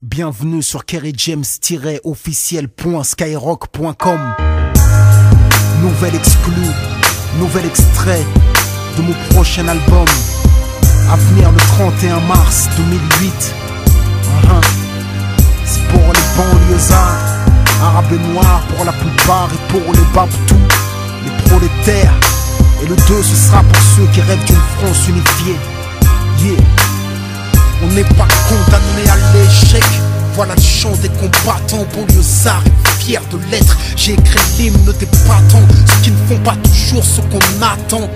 Bienvenue sur kerryjames-officiel.skyrock.com. Nouvel exclu, nouvel extrait de mon prochain album à venir le 31 mars 2008. C'est pour les banlieusards, arabes et noirs pour la plupart, et pour les babtous, les prolétaires. Et le 2 ce sera pour ceux qui rêvent d'une France unifiée. Yeah. On n'est pas condamné à l'échec. Voilà le chant des combattants banlieusards et fiers de l'être. J'ai écrit l'hymne des battants, ceux qui ne font pas toujours ce qu'on attend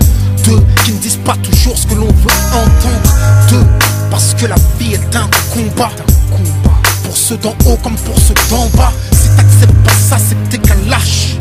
d'eux, qui ne disent pas toujours ce que l'on veut entendre d'eux. Parce que la vie est un combat, pour ceux d'en haut comme pour ceux d'en bas. Si t'acceptes pas ça, c'est que t'es qu'un lâche.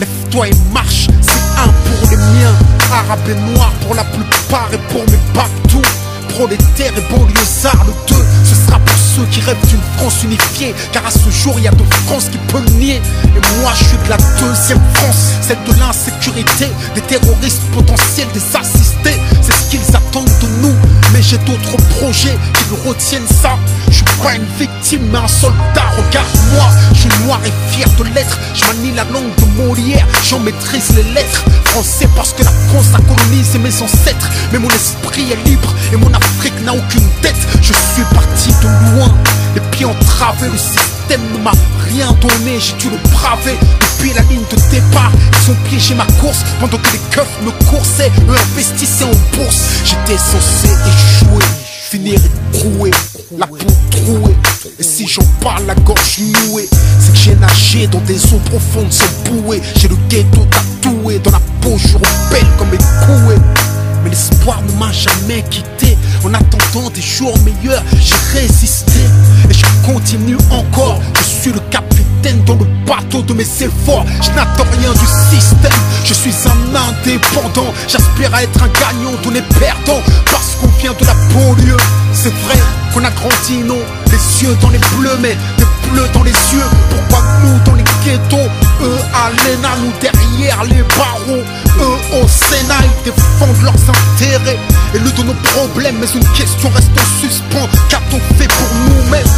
Lève-toi et marche, c'est un pour les miens, arabes et noirs pour la plupart, et pour mes babtous, prolétaires et banlieusards. Le 2 ce sera pour ceux qui rêvent d'une France unifiée, car à ce jour il y a de France qui peut le nier. Et moi je suis de la deuxième France, celle de l'insécurité, des terroristes potentiels, des assistés. C'est ce qu'ils attendent de nous, mais j'ai d'autres projets qui me retiennent ça. Je suis pas une victime mais un soldat, regarde-moi. Je suis noir et fier de l'être, je manie la langue de Molière, j'en maîtrise les lettres. Français parce que la France a colonisé mes ancêtres, mais mon esprit est libre et mon Afrique n'a aucune dette. Je suis parti de loin, les pieds entravés, le système ne m'a rien donné, j'ai dû le braver. Depuis la ligne de départ, ils ont piégé ma course, pendant que les keufs me coursaient, eux investissaient en bourse. J'étais censé échouer, finir écroué, la peau trouée. Et si j'en parle la gorge nouée, c'est que j'ai nagé dans des eaux profondes sans bouée. J'ai le ghetto tatoué dans la peau, je rebelle comme écoué. Mais l'espoir ne m'a jamais quitté. En attendant des jours meilleurs, j'ai résisté. Et je continue encore. Je suis le capitaine dans le bateau de mes efforts. Je n'attends rien du système. Je suis un indépendant. J'aspire à être un gagnant, tous les perdants. Parce qu'on vient de la banlieue. C'est vrai qu'on a grandi, non, les yeux dans les bleus, mais des bleus dans les yeux. Pourquoi nous dans les ghettos, eux à l'ENA, nous derrière les barreaux, eux au Sénat, ils défendent leurs intérêts et le de nos problèmes. Mais une question reste en suspens, qu'a-t-on fait pour nous-mêmes?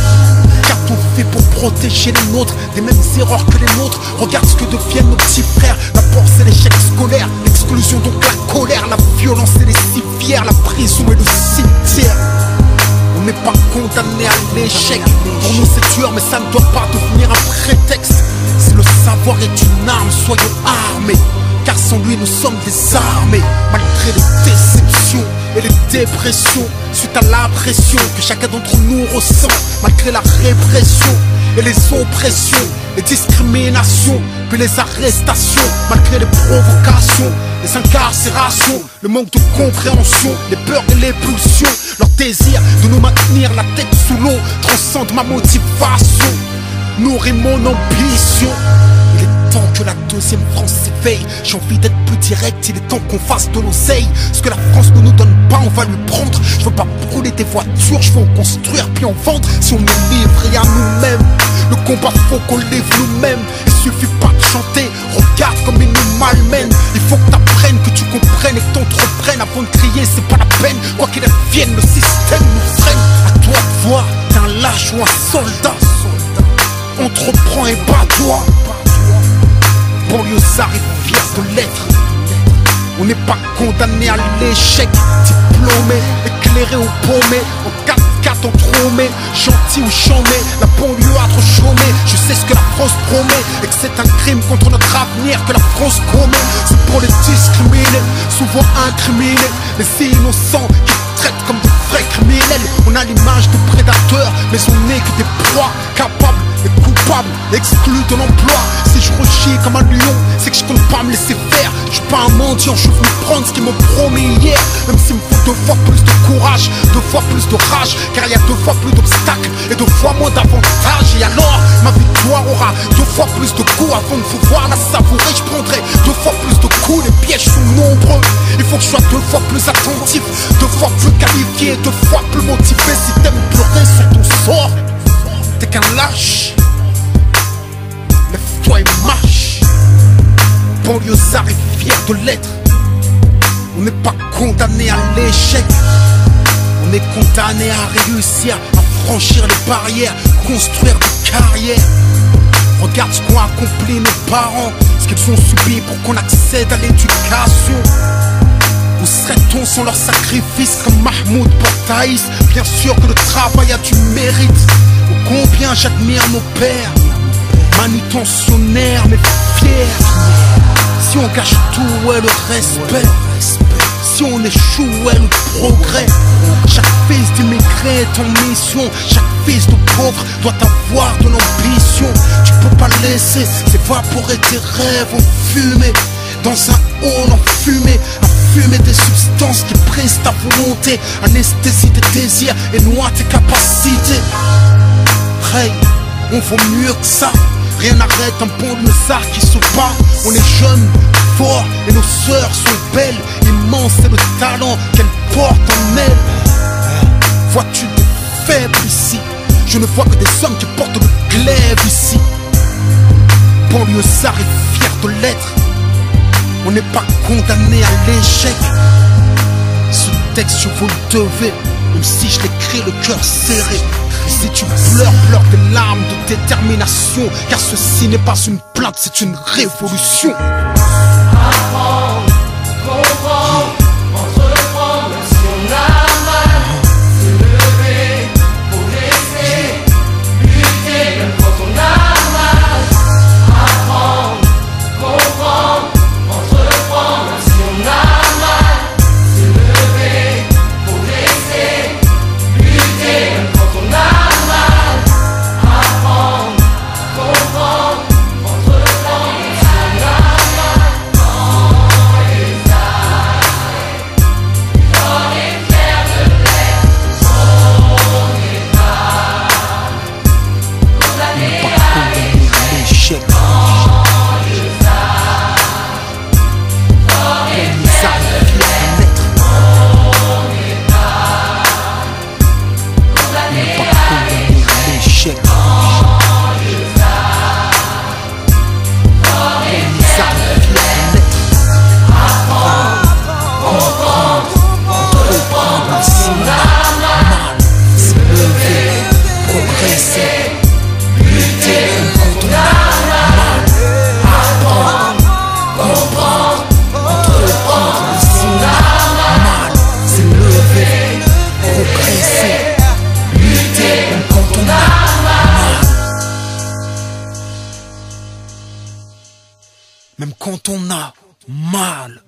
Qu'a-t-on fait pour protéger les nôtres des mêmes erreurs que les nôtres? Regarde ce que deviennent nos petits frères. La force c'est l'échec scolaire, l'exclusion donc la colère, la violence et les civières, la prison et le cimetière. On n'est pas condamné à l'échec. Pour nous c'est dur mais ça ne doit pas devenir un prétexte. Si le savoir est une arme, soyons armés, car sans lui nous sommes désarmés. Malgré les déceptions et les dépressions, suite à la pression que chacun d'entre nous ressent, malgré la répression et les oppressions, les discriminations, puis les arrestations, malgré les provocations, les incarcérations, le manque de compréhension, les peurs et les pulsions, leur désir de nous maintenir la tête sous l'eau transcende ma motivation, nourrit mon ambition. Il est temps que la deuxième France s'éveille. J'ai envie d'être plus direct, il est temps qu'on fasse de l'oseille. Ce que la France ne nous donne pas, on va lui prendre. Je veux pas brûler des voitures, je veux en construire puis en vendre. Si on est livré à nous-mêmes, le combat faut qu'on livre nous-mêmes. Il suffit pas de chanter, regarde comme ils nous malmènent. Il faut que t'apprennes, que tu comprennes et que t'entreprennes. Avant de crier, c'est pas la peine. Quoi qu'il advienne, le système nous freine. À toi de voir, t'es un lâche ou un soldat. Entreprends et bats-toi. Banlieusard et fier de l'être. On n'est pas condamné à l'échec. Diplômé, éclairé ou paumé, en 4x4 entrômé, gentil ou chômé, la banlieue a trop chômé. Je sais ce que la France promet et que c'est un crime contre notre avenir que la France commet. C'est pour les discriminés, souvent incriminés, les innocents qui traitent comme de vrais criminels. On a l'image de prédateurs, mais on n'est que des proies capables et coupables, exclus de l'emploi. Si je rechie comme un lion, c'est que je compte pas me laisser faire. Je suis pas un mendiant, je suis venu prendre ce qu'ils m'ont promis hier. Même s'il me faut 2 fois plus de courage, 2 fois plus de rage, car il y a 2 fois plus d'obstacles et 2 fois moins d'avantages. Et alors, ma victoire aura 2 fois plus de coups. Avant de pouvoir la savourer, je prendrai 2 fois plus de coups. Les pièges sont nombreux, il faut que je sois 2 fois plus attentif, 2 fois plus qualifié, 2 fois plus motivé. Si t'aimes pleurer sur ton sort, t'es qu'un lâche. Lève-toi et marche. Banlieusard et fier de l'être. On n'est pas condamné à l'échec. On est condamné à réussir, à franchir les barrières, construire des carrières. Regarde ce qu'ont accompli nos parents, ce qu'ils ont subi pour qu'on accède à l'éducation. Où serait-on sans leur sacrifice comme Mahmoud pour Thaïs? Bien sûr que le travail a du mérite. Oh, combien j'admire nos pères, manutentionnaires mais fiers. Si on gâche tout, ouais, le respect. Si on échoue, ouais, le progrès. Chaque fils d'immigré est en mission. Chaque fils de pauvre doit avoir de l'ambition. Tu peux pas laisser s'évaporer tes rêves en fumée. Dans un hall enfumé, fumer des substances qui brisent ta volonté, anesthésie tes désirs et noie tes capacités. Hey, on vaut mieux que ça. Rien n'arrête un bon lézard qui se bat. On est jeunes, forts et nos sœurs sont belles. Immense est le talent qu'elles portent en elles. Vois-tu des faibles ici? Je ne vois que des hommes qui portent le glaive ici. Banlieusard est fier de l'être. On n'est pas condamné à l'échec. Ce texte je vous le devais, même si je l'écris le cœur serré. Et si tu pleures, pleure des larmes de détermination, car ceci n'est pas une plainte, c'est une révolution. Apprendre, comprendre, entreprendre, même si on a mal. Se lever, progresser, lutter, même quand on a mal. Apprendre, comprendre, entreprendre, même si on a mal. Se lever, progresser, lutter, même quand on a mal. Apprendre, comprendre, entreprendre, même si on a mal. Dans les arrêts, dans les clairs de l'air, on n'est pas condamné à l'échec. Même quand on a mal.